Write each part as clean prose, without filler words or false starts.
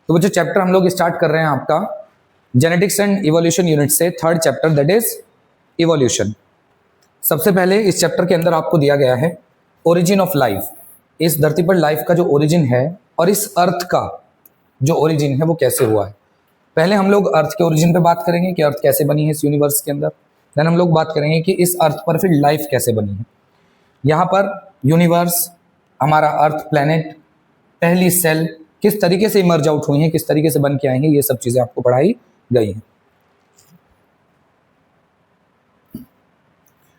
तो वो जो चैप्टर हम लोग स्टार्ट कर रहे हैं आपका जेनेटिक्स एंड इवोल्यूशन यूनिट से, third chapter that is evolution. सबसे पहले इस चैप्टर के अंदर आपको दिया गया है ओरिजिन ऑफ लाइफ, इस धरती पर लाइफ का जो ओरिजिन है और इस अर्थ का जो ओरिजिन है वो कैसे हुआ है। पहले हम लोग अर्थ के ओरिजिन पे बात करेंगे कि अर्थ कैसे बनी है इस यूनिवर्स के अंदर। देन हम लोग बात करेंगे कि इस अर्थ पर फिर लाइफ कैसे बनी है। यहाँ पर यूनिवर्स, हमारा अर्थ प्लैनेट, पहली सेल किस तरीके से इमर्ज आउट हुई हैं, किस तरीके से बन के आएंगे, ये सब चीज़ें आपको पढ़ाई गई हैं।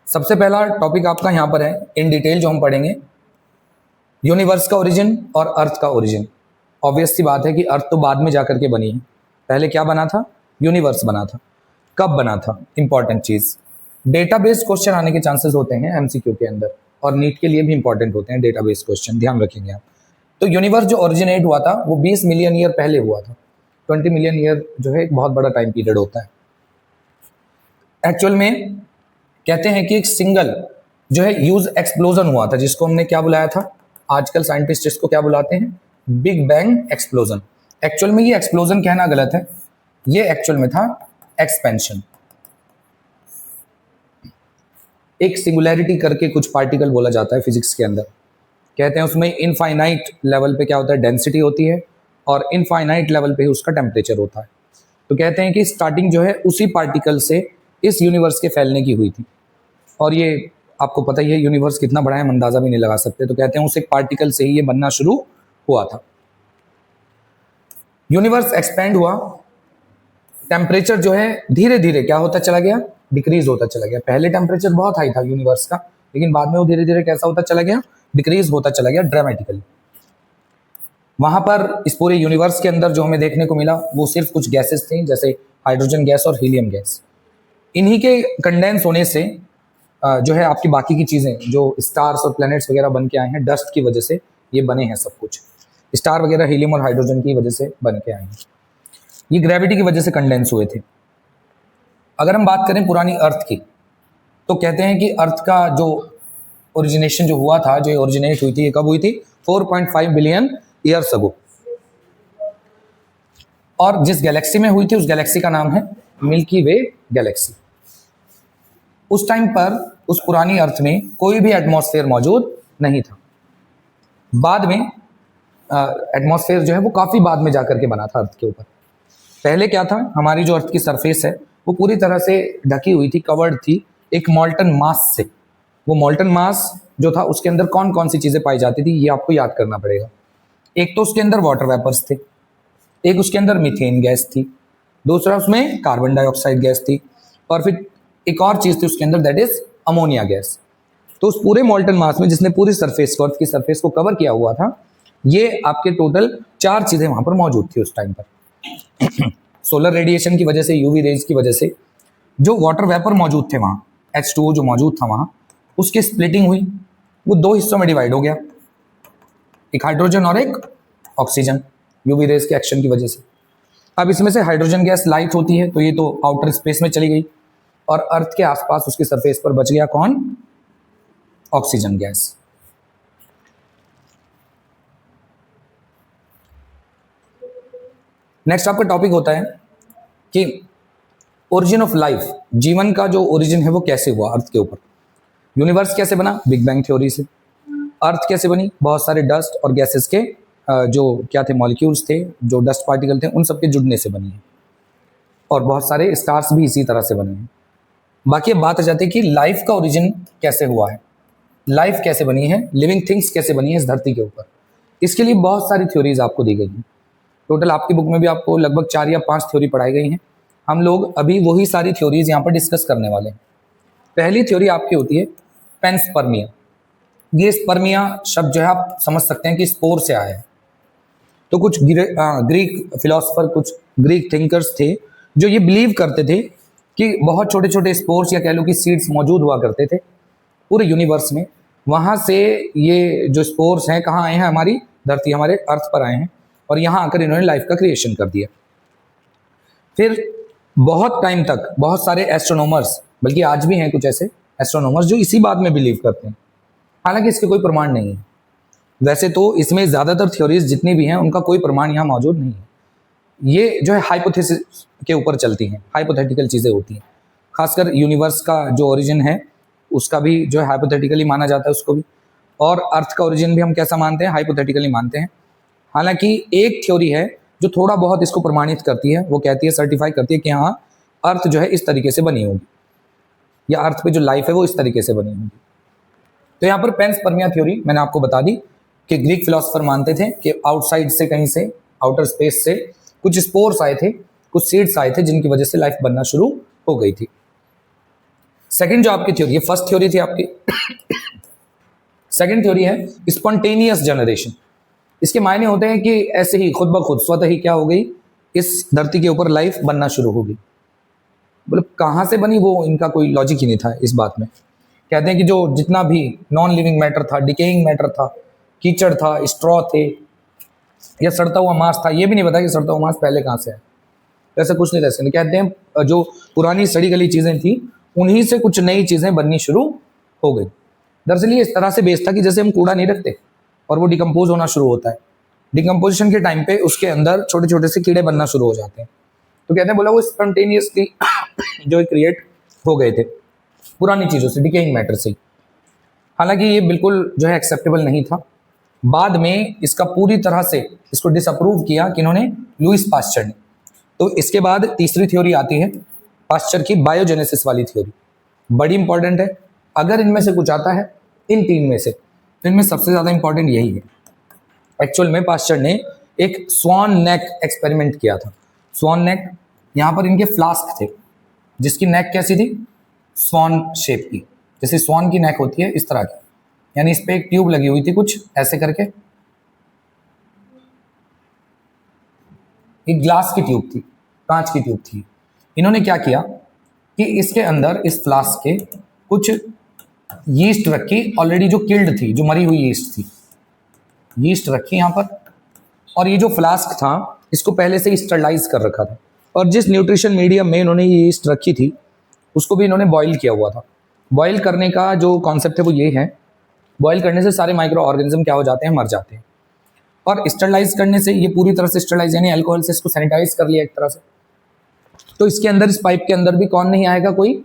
सबसे पहला टॉपिक आपका यहाँ पर है इन डिटेल जो हम पढ़ेंगे, यूनिवर्स का ओरिजिन और अर्थ का ओरिजिन। ऑब्वियस सी बात है कि अर्थ तो बाद में जाकर के बनी है, पहले क्या बना था, यूनिवर्स बना था। कब बना था, इंपॉर्टेंट चीज। डेटाबेस क्वेश्चन आने के चांसेस होते हैं एमसीक्यू के अंदर, और नीट के लिए भी इंपॉर्टेंट होते हैं डेटाबेस क्वेश्चन, ध्यान रखेंगे आप। तो यूनिवर्स जो ओरिजिनेट हुआ था वो 20 मिलियन ईयर पहले हुआ था। 20 मिलियन ईयर जो है एक बहुत बड़ा टाइम पीरियड होता है। एक्चुअल में कहते हैं कि एक सिंगल जो है ह्यूज एक्सप्लोजन हुआ था, जिसको हमने क्या बुलाया था, आजकल साइंटिस्ट इसको क्या बुलाते हैं, बिग बैंग एक्सप्लोजन। एक्चुअल में ये एक्सप्लोजन कहना गलत है, ये एक्चुअल में था एक्सपेंशन। एक सिंगुलैरिटी करके कुछ पार्टिकल बोला जाता है फिजिक्स के अंदर, कहते हैं उसमें इनफाइनाइट लेवल पे क्या होता है, डेंसिटी होती है, और इनफाइनाइट लेवल पे ही उसका टेम्परेचर होता है। तो कहते हैं कि स्टार्टिंग जो है उसी पार्टिकल से इस यूनिवर्स के फैलने की हुई थी, और ये आपको पता ही है यूनिवर्स कितना बड़ा है, हम अंदाजा भी नहीं लगा सकते। तो कहते हैं उस एक पार्टिकल से ही ये बनना शुरू हुआ था। यूनिवर्स एक्सपेंड हुआ, टेम्परेचर जो है धीरे धीरे क्या होता चला गया, डिक्रीज होता चला गया। पहले टेम्परेचर बहुत हाई था यूनिवर्स का, लेकिन बाद में वो धीरे धीरे कैसा होता चला गया, डिक्रीज होता चला गया ड्रामेटिकली। वहां पर इस पूरे यूनिवर्स के अंदर जो हमें देखने को मिला वो सिर्फ कुछ गैसेस थी, जैसे हाइड्रोजन गैस और हीलियम गैस। इन्हीं के कंडेंस होने से जो है आपकी बाकी की चीज़ें जो स्टार्स और प्लैनेट्स वगैरह बन के आए हैं, डस्ट की वजह से ये बने हैं सब कुछ। स्टार वगैरह हीलियम और हाइड्रोजन की वजह से बन के आए हैं, ये ग्रेविटी की वजह से कंडेंस हुए थे। अगर हम बात करें पुरानी अर्थ की, तो कहते हैं कि अर्थ का जो ओरिजिनेशन जो हुआ था, जो ओरिजिनेट हुई थी, ये कब हुई थी, 4.5 बिलियन ईयर्स अगो। और जिस गैलेक्सी में हुई थी उस गैलेक्सी का नाम है मिल्की वे गैलेक्सी। उस टाइम पर उस पुरानी अर्थ में कोई भी एटमॉस्फेयर मौजूद नहीं था। बाद में एटमॉस्फेयर जो है वो काफ़ी बाद में जाकर के बना था अर्थ के ऊपर। पहले क्या था, हमारी जो अर्थ की सरफेस है वो पूरी तरह से ढकी हुई थी, कवर्ड थी एक मॉल्टन मास से। वो मॉल्टन मास जो था उसके अंदर कौन कौन सी चीज़ें पाई जाती थी, ये आपको याद करना पड़ेगा। एक तो उसके अंदर वाटर वेपर्स थे, एक उसके अंदर मीथेन गैस थी, दूसरा उसमें कार्बन डाइऑक्साइड गैस थी, और फिर एक और चीज़ थी उसके अंदर दैट इज अमोनिया गैस। तो उस पूरे मॉल्टन मास में जिसने पूरी सरफेस को, अर्थ की सरफेस को कवर किया हुआ था, ये आपके टोटल 4 चीज़ें वहाँ पर मौजूद थी उस टाइम पर। सोलर रेडिएशन की वजह से, यूवी रेज की वजह से जो वाटर वेपर मौजूद थे वहाँ, H2O जो मौजूद था वहाँ, उसकी स्प्लिटिंग हुई, वो 2 हिस्सों में डिवाइड हो गया, एक हाइड्रोजन और एक ऑक्सीजन, यूवी रेज के एक्शन की वजह से। अब इसमें से हाइड्रोजन गैस लाइट होती है, तो ये तो आउटर स्पेस में चली गई, और अर्थ के आसपास उसकी सरफेस पर बच गया कौन, ऑक्सीजन गैस। नेक्स्ट आपका टॉपिक होता है कि ओरिजिन ऑफ लाइफ, जीवन का जो ओरिजिन है वो कैसे हुआ अर्थ के ऊपर। यूनिवर्स कैसे बना, बिग बैंग थ्योरी से। अर्थ कैसे बनी, बहुत सारे डस्ट और गैसेस के जो क्या थे, मॉलिक्यूल्स थे, जो डस्ट पार्टिकल थे, उन सबके जुड़ने से बनी है, और बहुत सारे स्टार्स भी इसी तरह से बने हैं। बाकी अब बात आ जाती है कि लाइफ का ओरिजिन कैसे हुआ है, लाइफ कैसे बनी है, लिविंग थिंग्स कैसे बनी है इस धरती के ऊपर। इसके लिए बहुत सारी थ्योरीज आपको दी गई हैं। टोटल आपकी बुक में भी आपको लगभग 4 या 5 थ्योरी पढ़ाई गई हैं। हम लोग अभी वही सारी थ्योरीज यहाँ पर डिस्कस करने वाले हैं। पहली थ्योरी आपकी होती है पेंस्पर्मिया। ये स्पर्मिया शब्द जो है आप समझ सकते हैं कि स्पोर से आया है। तो कुछ ग्रीक फिलोसफर, कुछ ग्रीक थिंकर्स थे जो ये बिलीव करते थे कि बहुत छोटे छोटे स्पोर्स या कह लो कि सीड्स मौजूद हुआ करते थे पूरे यूनिवर्स में। वहाँ से ये जो स्पोर्स हैं कहाँ आए हैं, हमारी धरती, हमारे अर्थ पर आए हैं, और यहाँ आकर इन्होंने लाइफ का क्रिएशन कर दिया। फिर बहुत टाइम तक बहुत सारे एस्ट्रोनॉमर्स, बल्कि आज भी हैं कुछ ऐसे एस्ट्रोनॉमर्स जो इसी बात में बिलीव करते हैं, हालांकि इसके कोई प्रमाण नहीं है। वैसे तो इसमें ज़्यादातर थ्योरीज जितनी भी हैं उनका कोई प्रमाण यहाँ मौजूद नहीं है, ये जो है हाइपोथेसिस के ऊपर चलती हैं, हाइपोथेटिकल चीज़ें होती हैं। खासकर यूनिवर्स का जो ओरिजिन है उसका भी जो है हाइपोथेटिकली माना जाता है उसको भी, और अर्थ का ओरिजिन भी हम कैसा मानते हैं, हाइपोथेटिकली मानते हैं। हालांकि एक थ्योरी है जो थोड़ा बहुत इसको प्रमाणित करती है, वो कहती है, सर्टिफाई करती है कि हाँ अर्थ जो है इस तरीके से बनी होगी, या अर्थ पे जो लाइफ है वो इस तरीके से बनी होगी। तो यहाँ पर पेंसपर्मिया थ्योरी मैंने आपको बता दी कि ग्रीक फिलोसोफर मानते थे कि आउटसाइड से, कहीं से, आउटर स्पेस से कुछ स्पोर्स आए थे, कुछ सीड्स आए थे, जिनकी वजह से लाइफ बनना शुरू हो गई थी। सेकंड जो आपकी थ्योरी है, फर्स्ट थ्योरी थी आपकी, सेकंड थ्योरी है स्पॉन्टेनियस जनरेशन। इसके मायने होते हैं कि ऐसे ही खुद ब खुद स्वतः ही क्या हो गई, इस धरती के ऊपर लाइफ बनना शुरू हो गई। मतलब कहाँ से बनी वो इनका कोई लॉजिक ही नहीं था इस बात में। कहते हैं कि जो जितना भी नॉन लिविंग मैटर था, डिकेइंग मैटर था, कीचड़ था, स्ट्रॉ थे, या सड़ता हुआ मांस था, ये भी नहीं पता कि सड़ता हुआ मांस पहले कहाँ से है, ऐसा कुछ नहीं कह सकते। कहते हैं जो पुरानी सड़ी गली चीज़ें थी उन्हीं से कुछ नई चीज़ें बननी शुरू हो गई। दरअसल ये इस तरह से बेस था कि जैसे हम कूड़ा नहीं रखते और वो डिकम्पोज होना शुरू होता है, डिकम्पोजिशन के टाइम पे उसके अंदर छोटे छोटे से कीड़े बनना शुरू हो जाते हैं। तो कहते हैं बोला वो स्पॉन्टेनियसली जो क्रिएट हो गए थे पुरानी चीज़ों से, डिकेइंग मैटर से। हालांकि ये बिल्कुल जो है एक्सेप्टेबल नहीं था। बाद में इसका पूरी तरह से इसको डिसअप्रूव किया कि इन्होंने, लुईस पास्चर ने। तो इसके बाद तीसरी थ्योरी आती है पास्चर की, बायोजेनेसिस वाली थ्योरी, बड़ी इंपॉर्टेंट है। अगर इनमें से कुछ आता है इन तीन में से, तो इनमें सबसे ज़्यादा इंपॉर्टेंट यही है। एक्चुअल में पास्चर ने एक स्वान नेक एक्सपेरिमेंट किया था। स्वान नेक, यहाँ पर इनके फ्लास्क थे जिसकी नेक कैसी थी, स्वान शेप की, जैसे स्वान की नेक होती है इस तरह की, यानी इस पे एक ट्यूब लगी हुई थी कुछ ऐसे करके, एक ग्लास की ट्यूब थी, कांच की ट्यूब थी। इन्होंने क्या किया कि इसके अंदर, इस फ्लास्क के, कुछ यीस्ट रखी, ऑलरेडी जो किल्ड थी, जो मरी हुई यीस्ट थी, यीस्ट रखी यहाँ पर, और ये जो फ्लास्क था इसको पहले से स्टरलाइज कर रखा था, और जिस न्यूट्रिशन मीडियम में इन्होंने ये यीस्ट रखी थी उसको भी इन्होंने बॉईल किया हुआ था। बॉईल करने का जो कॉन्सेप्ट है वो ये है, बॉईल करने से सारे माइक्रो ऑर्गेनिज्म क्या हो जाते हैं, मर जाते हैं। और स्टरलाइज करने से, ये पूरी तरह से स्टरलाइज यानी अल्कोहल से इसको सैनिटाइज कर लिया एक तरह से, तो इसके अंदर, इस पाइप के अंदर भी कौन नहीं आएगा, कोई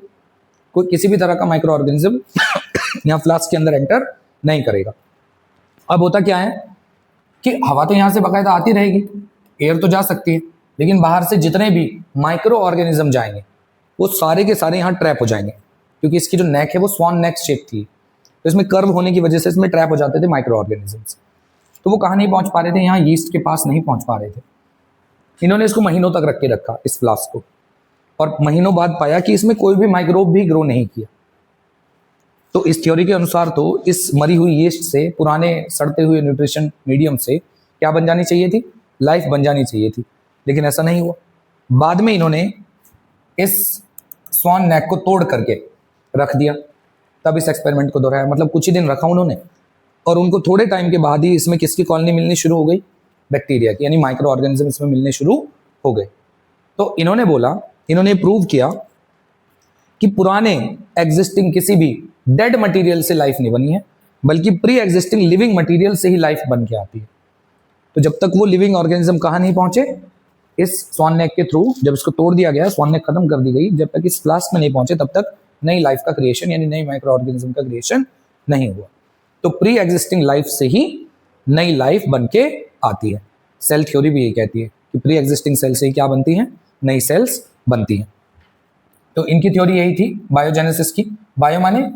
किसी भी तरह का माइक्रो ऑर्गेनिज्म यहाँ फ्लास्क के अंदर एंटर नहीं करेगा। अब होता क्या है कि हवा तो यहाँ से बाकायदा आती रहेगी, एयर तो जा सकती है, लेकिन बाहर से जितने भी माइक्रो ऑर्गेनिज्म जाएंगे वो सारे के सारे यहाँ ट्रैप हो जाएंगे, क्योंकि इसकी जो नेक है वो स्वान नेक शेप थी, तो इसमें कर्व होने की वजह से इसमें ट्रैप हो जाते थे माइक्रो ऑर्गेनिजम्स। तो वो कहाँ नहीं पहुँच पा रहे थे, यहाँ यीस्ट के पास नहीं पहुँच पा रहे थे। इन्होंने इसको महीनों तक रख के रखा इस फ्लास्क को, और महीनों बाद पाया कि इसमें कोई भी माइक्रोब भी ग्रो नहीं किया। तो इस थ्योरी के अनुसार तो इस मरी हुई यीस्ट से, पुराने सड़ते हुए न्यूट्रिशन मीडियम से क्या बन जानी चाहिए थी, लाइफ बन जानी चाहिए थी, लेकिन ऐसा नहीं हुआ। बाद में इन्होंने इस स्वान नेक को तोड़ करके रख दिया, तब इस एक्सपेरिमेंट को दोहराया। मतलब कुछ ही दिन रखा उन्होंने, और उनको थोड़े टाइम के बाद ही इसमें किसकी कॉलोनी मिलनी शुरू हो गई, बैक्टीरिया की, यानी माइक्रो ऑर्गेनिज्म इसमें मिलने शुरू हो गए। तो इन्होंने बोला, इन्होंने प्रूव किया कि पुराने एग्जिस्टिंग किसी भी डेड मटेरियल से लाइफ नहीं बनी है, बल्कि प्री एग्जिस्टिंग लिविंग मटेरियल से ही लाइफ बन के आती है। तो जब तक वो लिविंग ऑर्गेनिज्म कहाँ नहीं पहुंचे, इस स्वान नेक के थ्रू, जब इसको तोड़ दिया गया, स्वान नेक खत्म कर दी गई, जब तक इस फ्लास्क में नहीं पहुंचे तब तक नई लाइफ का क्रिएशन, यानी नई माइक्रो ऑर्गेनिज्म का क्रिएशन नहीं हुआ। तो प्री एग्जिस्टिंग लाइफ से ही नई लाइफ बन के आती है। सेल थ्योरी भी यही कहती है कि प्री एग्जिस्टिंग सेल से ही क्या बनती हैं, नई सेल्स बनती हैं। तो इनकी थ्योरी यही थी बायोजेनेसिस की। बायो माने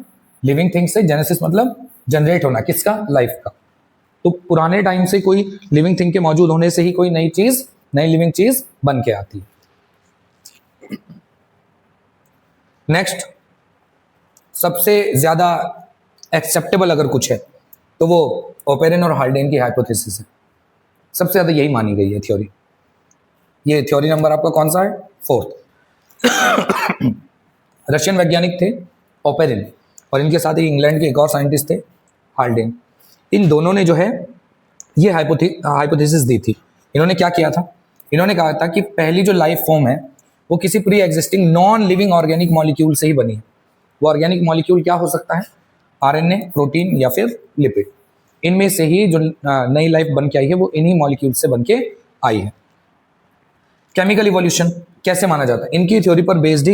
लिविंग थिंग से, जेनेसिस मतलब जनरेट होना, किसका, लाइफ का। तो पुराने टाइम से कोई लिविंग थिंग के मौजूद होने से ही कोई नई चीज, नई लिविंग चीज बन के आती है। नेक्स्ट, सबसे ज्यादा एक्सेप्टेबल अगर कुछ है तो वो ओपेरन और हाल्डेन की हाइपोथेसिस है। सबसे ज्यादा यही मानी गई है थ्योरी। ये थ्योरी नंबर आपका कौन सा है, 4th। रशियन वैज्ञानिक थे ओपेरिन, और इनके साथ ही इंग्लैंड के एक और साइंटिस्ट थे हाल्डेन। इन दोनों ने जो है ये हाइपोथेसिस दी थी। इन्होंने क्या किया था, इन्होंने कहा था कि पहली जो लाइफ फॉर्म है वो किसी pre existing non living organic molecule से ही बनी है। वो ऑर्गेनिक मॉलिक्यूल क्या हो सकता है, आरएनए, प्रोटीन या फिर लिपिड। इनमें से ही जो नई लाइफ बन के आई है वो इन्हीं मॉलिक्यूल से बन के आई है। केमिकल इवोल्यूशन कैसे माना जाता है, इनकी थ्योरी पर बेस्ड ही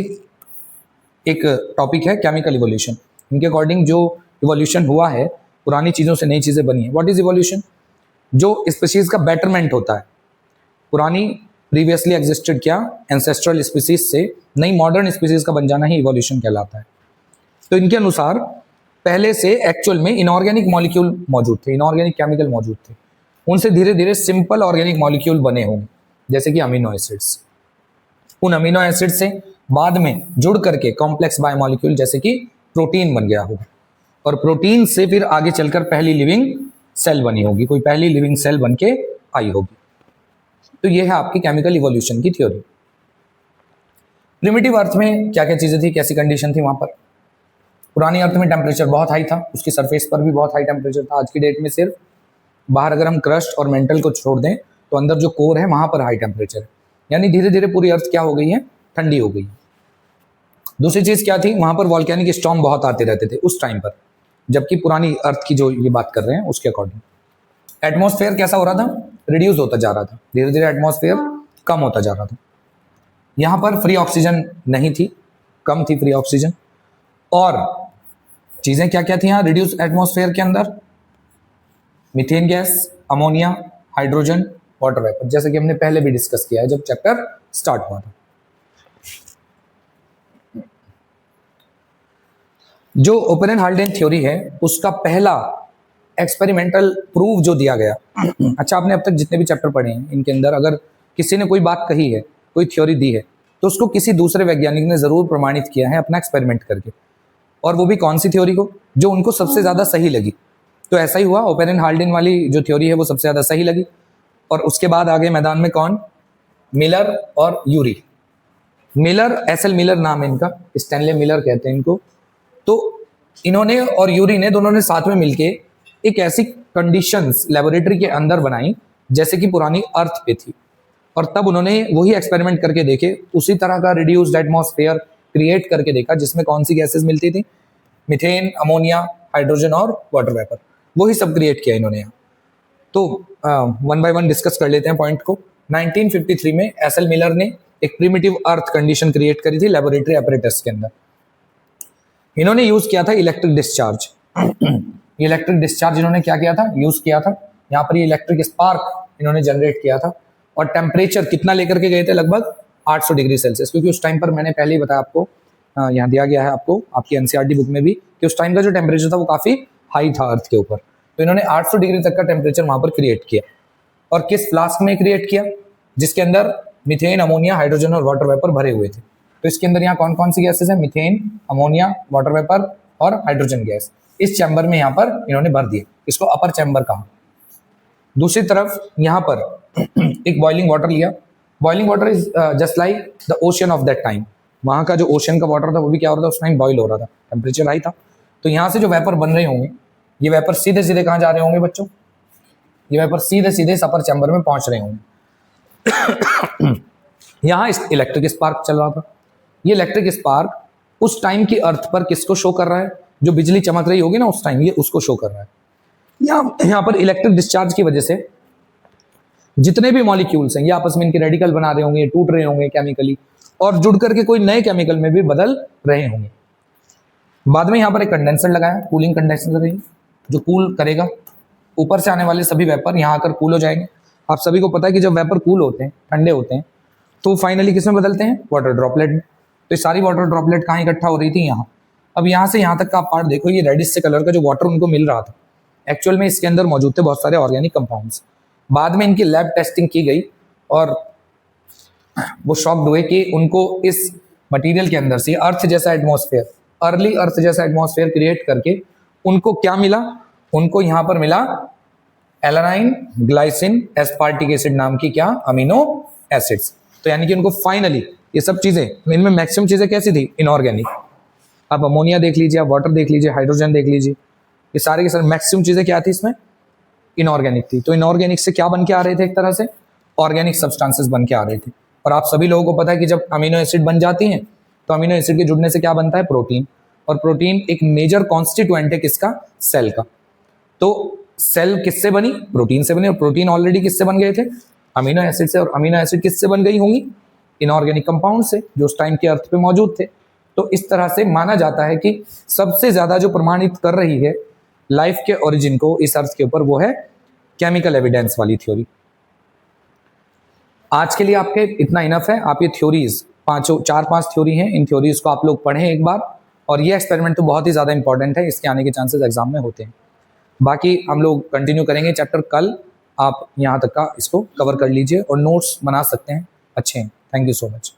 एक टॉपिक है केमिकल इवोल्यूशन। इनके अकॉर्डिंग जो इवोल्यूशन हुआ है, पुरानी चीज़ों से नई चीज़ें बनी है। What is evolution? जो स्पीशीज का बेटरमेंट होता है, पुरानी प्रीवियसली एग्जिस्टेड क्या एंसेस्ट्रल स्पीशीज से नई मॉडर्न स्पीशीज का बन जाना ही इवोल्यूशन कहलाता है। तो इनके अनुसार पहले से एक्चुअल में इनऑर्गेनिक मॉलिक्यूल मौजूद थे, इनऑर्गेनिक केमिकल मौजूद थे, उनसे धीरे धीरे सिंपल ऑर्गेनिक मॉलिक्यूल बने होंगे, जैसे कि अमीनो एसिड्स। उन अमीनो एसिड से बाद में जुड़ करके कॉम्प्लेक्स बायोमॉलिक्यूल जैसे कि प्रोटीन बन गया होगा, और प्रोटीन से फिर आगे चलकर पहली लिविंग सेल बनी होगी, कोई पहली लिविंग सेल बन के आई होगी। तो ये है आपकी केमिकल इवोल्यूशन की थ्योरी। प्रिमिटिव अर्थ में क्या क्या चीज़ें थी, कैसी कंडीशन थी वहाँ पर? पुरानी अर्थ में टेम्परेचर बहुत हाई था, उसकी सरफेस पर भी बहुत हाई टेम्परेचर था। आज की डेट में सिर्फ बाहर अगर हम क्रस्ट और मेंटल को छोड़ दें तो अंदर जो कोर है वहाँ पर हाई टेम्परेचर है, यानी धीरे धीरे पूरी अर्थ क्या हो गई है, ठंडी हो गई। दूसरी चीज़ क्या थी, वहाँ पर वॉल्केनिक स्टॉर्म बहुत आते रहते थे उस टाइम पर, जबकि पुरानी अर्थ की जो ये बात कर रहे हैं उसके अकॉर्डिंग। एटमॉस्फेयर कैसा हो रहा था, रिड्यूस होता जा रहा था, धीरे धीरे एटमॉस्फेयर कम होता जा रहा था। यहाँ पर फ्री ऑक्सीजन नहीं थी, कम थी फ्री ऑक्सीजन। और चीज़ें क्या क्या थी यहाँ रिड्यूस एटमॉस्फेयर के अंदर? Methane gas, ammonia, hydrogen, water vapour, जैसे कि हमने पहले भी डिस्कस किया है जब चैप्टर स्टार्ट हुआ था। जो ओपेनहाइमर थ्योरी है उसका पहला एक्सपेरिमेंटल प्रूफ जो दिया गया अच्छा, आपने अब तक जितने भी चैप्टर पढ़े हैं इनके अंदर अगर किसी ने कोई बात कही है, कोई थ्योरी दी है, तो उसको किसी दूसरे वैज्ञानिक ने ज़रूर प्रमाणित किया है अपना एक्सपेरिमेंट करके, और वो भी कौन सी थ्योरी को, जो उनको सबसे ज़्यादा सही लगी। तो ऐसा ही हुआ, ओपेनहाइमर वाली जो थ्योरी है वो सबसे ज़्यादा सही लगी, और उसके बाद आगे मैदान में कौन, मिलर और यूरी। मिलर, एसएल मिलर नाम है इनका, स्टैनले मिलर कहते हैं इनको। तो इन्होंने और यूरी ने दोनों ने साथ में मिलके एक ऐसी कंडीशंस लेबोरेटरी के अंदर बनाई जैसे कि पुरानी अर्थ पे थी, और तब उन्होंने वही एक्सपेरिमेंट करके देखे, उसी तरह का रिड्यूस्ड एटमॉस्फेयर क्रिएट करके देखा जिसमें कौन सी गैसेस मिलती थी, मीथेन, अमोनिया, हाइड्रोजन और वाटर वेपर, वही सब क्रिएट किया इन्होंने यहाँ। तो वन बाय वन डिस्कस कर लेते हैं पॉइंट को। 1953 में एसएल मिलर ने एक प्रिमिटिव अर्थ कंडीशन क्रिएट करी थी लेबोरेटरी अपरेटस के अंदर। इन्होंने यूज किया था इलेक्ट्रिक डिस्चार्ज। इलेक्ट्रिक डिस्चार्ज इन्होंने क्या किया था, यूज किया था। यहाँ पर ये इलेक्ट्रिक स्पार्क इन्होंने जनरेट किया था, और टेम्परेचर कितना लेकर के गए थे, लगभग 800 डिग्री सेल्सियस, क्योंकि उस टाइम पर मैंने पहले ही बताया आपको, यहाँ दिया गया है आपको आपकी एनसीईआरटी बुक में भी, कि उस टाइम का जो टेम्परेचर था वो काफ़ी हाई था अर्थ के ऊपर। तो इन्होंने 800 डिग्री तक का टेम्परेचर वहाँ पर क्रिएट किया, और किस फ्लास्क में क्रिएट किया, जिसके अंदर मीथेन, अमोनिया, हाइड्रोजन और वाटर वेपर भरे हुए थे। तो इसके अंदर यहाँ कौन कौन सी गैसेज है, मीथेन, अमोनिया, वाटर वेपर और हाइड्रोजन गैस। इस चैम्बर में यहाँ पर इन्होंने भर दिए, इसको अपर चैम्बर कहा। दूसरी तरफ यहाँ पर एक बॉइलिंग वाटर लिया। Boiling water is just like the ocean of that time. वहाँ का जो ओशन का वाटर था वो भी क्या हो रहा था, उस टाइम बॉइल हो रहा था, टेम्परेचर हाई था। तो यहाँ से जो वेपर बन रहे होंगे, ये वेपर सीधे सीधे कहाँ जा रहे होंगे बच्चों, ये वेपर सीधे सीधे इस अपर चैम्बर में पहुँच रहे होंगे। यहाँ इस इलेक्ट्रिक स्पार्क चल रहा था। ये इलेक्ट्रिक स्पार्क उस टाइम की अर्थ पर किसको शो कर रहा है, जो बिजली चमक रही होगी ना उस टाइम, ये उसको शो कर रहा है। यहाँ पर इलेक्ट्रिक डिस्चार्ज की वजह से जितने भी मॉलिक्यूल्स हैं ये आपस में इनके रेडिकल बना रहे होंगे, टूट रहे होंगे केमिकली, और जुड़ करके कोई नए केमिकल में भी बदल रहे होंगे। बाद में यहाँ पर एक कंडेंसर लगाया, कूलिंग कंडेंसर है जो कूल करेगा, ऊपर से आने वाले सभी वेपर यहाँ आकर कूल हो जाएंगे। आप सभी को पता है कि जब वेपर कूल होते हैं, ठंडे होते हैं, तो फाइनली किस में बदलते हैं, वाटर ड्रॉपलेट में। तो ये सारी वाटर ड्रॉपलेट कहाँ इकट्ठा हो रही थी, यहाँ। अब यहाँ से यहाँ तक का पार्ट देखो, ये रेडिश से कलर का जो वाटर उनको मिल रहा था, एक्चुअल में इसके अंदर मौजूद थे बहुत सारे ऑर्गेनिक कंपाउंड्स। बाद में इनकी लैब टेस्टिंग की गई और वो शॉक्ड हुए कि उनको इस मटेरियल के अंदर से अर्थ जैसा एटमॉस्फेयर, अर्ली अर्थ जैसा एटमॉस्फेयर क्रिएट करके उनको क्या मिला, उनको यहाँ पर मिला एलानाइन, ग्लाइसिन, एस्पार्टिक एसिड नाम की क्या, अमीनो एसिड्स। तो यानी कि उनको फाइनली ये सब चीज़ें, इनमें मैक्सिमम चीज़ें कैसी थी, इनऑर्गेनिक। आप अमोनिया देख लीजिए, आप वाटर देख लीजिए, हाइड्रोजन देख लीजिए, ये सारे के सारे मैक्सिमम चीज़ें क्या थी इसमें, इनऑर्गेनिक थी। तो इनऑर्गेनिक से क्या बन के आ रहे थे, एक तरह से ऑर्गेनिक सब्सटेंसेस बन के आ रहे थे। और आप सभी लोगों को पता है कि जब अमीनो एसिड बन जाती हैं तो अमीनो एसिड के जुड़ने से क्या बनता है, प्रोटीन। और प्रोटीन एक मेजर कॉन्स्टिट्यूएंट है किसका, सेल का। तो सेल किससे बनी, प्रोटीन से बनी, और प्रोटीन ऑलरेडी किससे बन गए थे, अमीनो एसिड से, और अमीनो एसिड किससे बन गई होंगी? इनऑर्गेनिक कंपाउंड से, जो उस टाइम के अर्थ पे मौजूद थे। तो इस तरह से माना जाता है कि सबसे ज्यादा जो प्रमाणित कर रही है लाइफ के ओरिजिन को इस अर्थ के ऊपर, वो है केमिकल एविडेंस वाली थ्योरी। आज के लिए आपके इतना इनफ है। आप ये थ्योरीज चार पांच थ्योरी हैं, इन थ्योरीज को आप लोग पढ़ें एक बार, और ये एक्सपेरिमेंट तो बहुत ही ज्यादा इंपॉर्टेंट है, इसके आने के चांसेस एग्जाम में होते हैं। बाकी हम लोग कंटिन्यू करेंगे चैप्टर कल। आप यहाँ तक का इसको कवर कर लीजिए और नोट्स बना सकते हैं अच्छे हैं। Thank you so much.